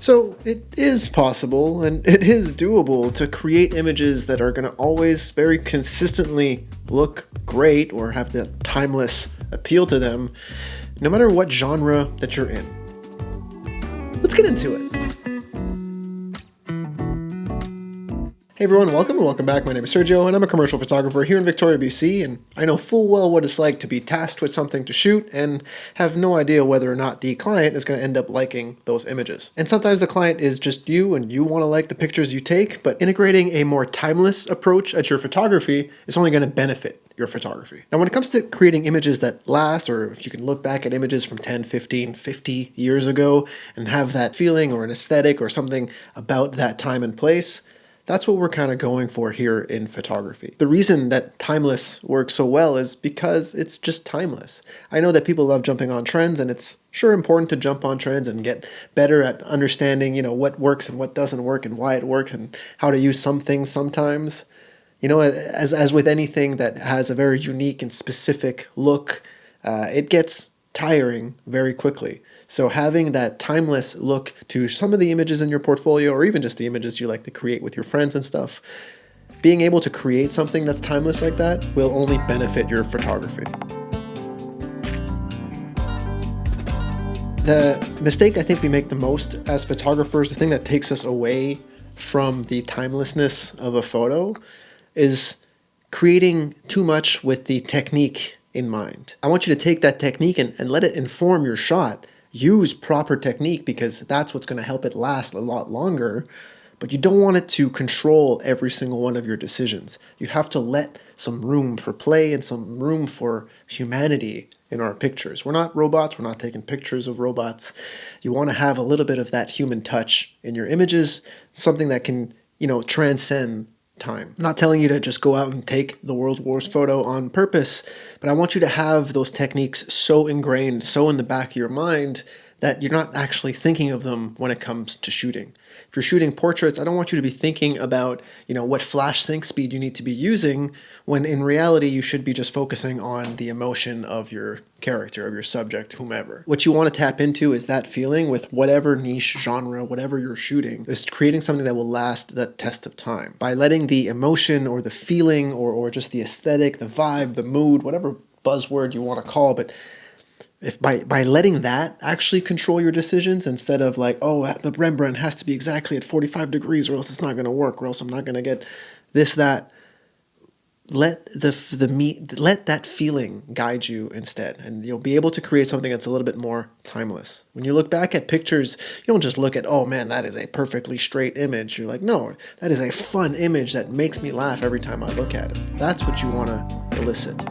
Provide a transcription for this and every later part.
So it is possible and it is doable to create images that are going to always very consistently look great or have the timeless appeal to them, no matter what genre that you're in. Let's get into it. Hey everyone, welcome back. My name is Sergio and I'm a commercial photographer here in Victoria, BC, and I know full well what it's like to be tasked with something to shoot and have no idea whether or not the client is going to end up liking those images. And sometimes the client is just you and you want to like the pictures you take, but integrating a more timeless approach at your photography is only going to benefit your photography. Now, when it comes to creating images that last, or if you can look back at images from 10, 15, 50 years ago and have that feeling or an aesthetic or something about that time and place, that's what we're kind of going for here in photography. The reason that timeless works so well is because it's just timeless. I know that people love jumping on trends, and it's sure important to jump on trends and get better at understanding, what works and what doesn't work and why it works and how to use some things sometimes. As with anything that has a very unique and specific look, it gets tiring very quickly. So having that timeless look to some of the images in your portfolio, or even just the images you like to create with your friends and stuff, being able to create something that's timeless like that will only benefit your photography. The mistake I think we make the most as photographers, the thing that takes us away from the timelessness of a photo, is creating too much with the technique in mind. I want you to take that technique and let it inform your shot. Use proper technique because that's what's going to help it last a lot longer, but you don't want it to control every single one of your decisions. You have to let some room for play and some room for humanity in our pictures. We're not robots. We're not taking pictures of robots. You want to have a little bit of that human touch in your images, something that can, transcend time. I'm not telling you to just go out and take the world's worst photo on purpose, but I want you to have those techniques so ingrained, so in the back of your mind that you're not actually thinking of them when it comes to shooting. If you're shooting portraits, I don't want you to be thinking about, what flash sync speed you need to be using, when in reality you should be just focusing on the emotion of your character, of your subject, whomever. What you want to tap into is that feeling with whatever niche genre, whatever you're shooting, is creating something that will last the test of time. By letting the emotion or the feeling or just the aesthetic, the vibe, the mood, whatever buzzword you want to call, but if by letting that actually control your decisions instead of like, the Rembrandt has to be exactly at 45 degrees or else it's not going to work, or else I'm not going to get this, that. Let let that feeling guide you instead, and you'll be able to create something that's a little bit more timeless. When you look back at pictures, you don't just look at, oh man, that is a perfectly straight image. You're like, no, that is a fun image that makes me laugh every time I look at it. That's what you want to elicit.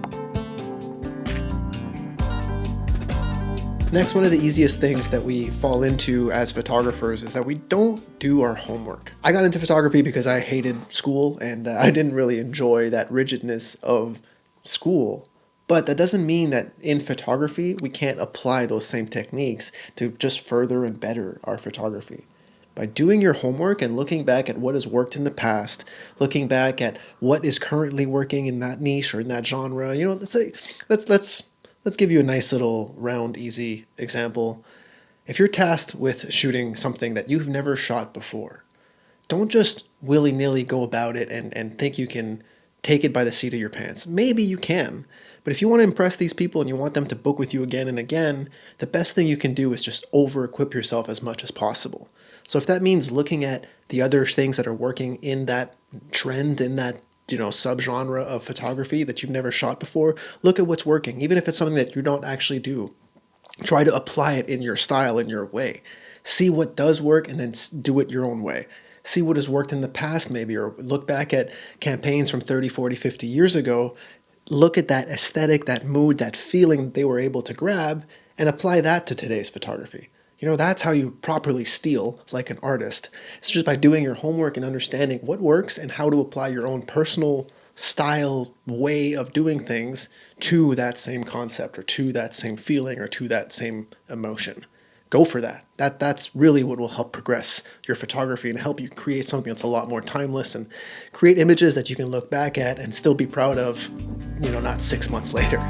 Next, one of the easiest things that we fall into as photographers is that we don't do our homework. I got into photography because I hated school and I didn't really enjoy that rigidness of school. But that doesn't mean that in photography we can't apply those same techniques to just further and better our photography. By doing your homework and looking back at what has worked in the past, looking back at what is currently working in that niche or in that genre, let's give you a nice little round, easy example. If you're tasked with shooting something that you've never shot before, don't just willy-nilly go about it and think you can take it by the seat of your pants. Maybe you can, but if you want to impress these people and you want them to book with you again and again, the best thing you can do is just over-equip yourself as much as possible. So if that means looking at the other things that are working in that trend, in that subgenre of photography that you've never shot before, look at what's working. Even if it's something that you don't actually do, try to apply it in your style, in your way. See what does work and then do it your own way. See what has worked in the past maybe, or look back at campaigns from 30, 40, 50 years ago. Look at that aesthetic, that mood, that feeling they were able to grab and apply that to today's photography. That's how you properly steal like an artist. It's just by doing your homework and understanding what works and how to apply your own personal style, way of doing things to that same concept or to that same feeling or to that same emotion. Go for that. That's really what will help progress your photography and help you create something that's a lot more timeless and create images that you can look back at and still be proud of, not 6 months later.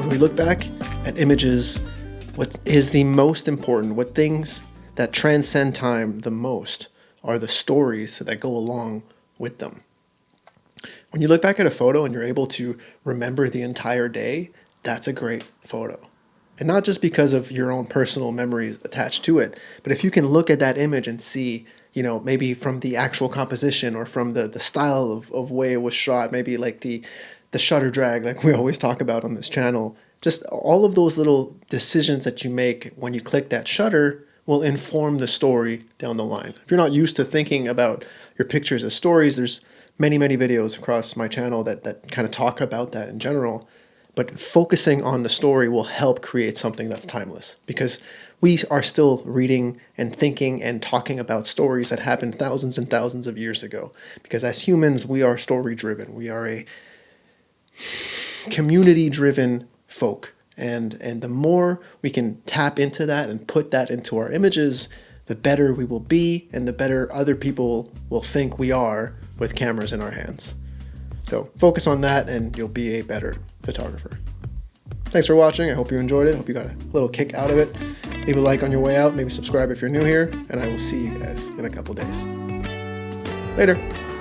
When we look back, at images, what is the most important, what things that transcend time the most are the stories that go along with them. When you look back at a photo and you're able to remember the entire day, that's a great photo. And not just because of your own personal memories attached to it, but if you can look at that image and see, maybe from the actual composition or from the style of way it was shot, maybe like the shutter drag, like we always talk about on this channel, just all of those little decisions that you make when you click that shutter will inform the story down the line. If you're not used to thinking about your pictures as stories, there's many videos across my channel that kind of talk about that in general. But focusing on the story will help create something that's timeless, because we are still reading and thinking and talking about stories that happened thousands and thousands of years ago. Because as humans, we are story driven. We are a community driven folk. And the more we can tap into that and put that into our images, the better we will be and the better other people will think we are with cameras in our hands. So focus on that and you'll be a better photographer. Thanks for watching. I hope you enjoyed it. I hope you got a little kick out of it. Leave a like on your way out. Maybe subscribe if you're new here. And I will see you guys in a couple days. Later.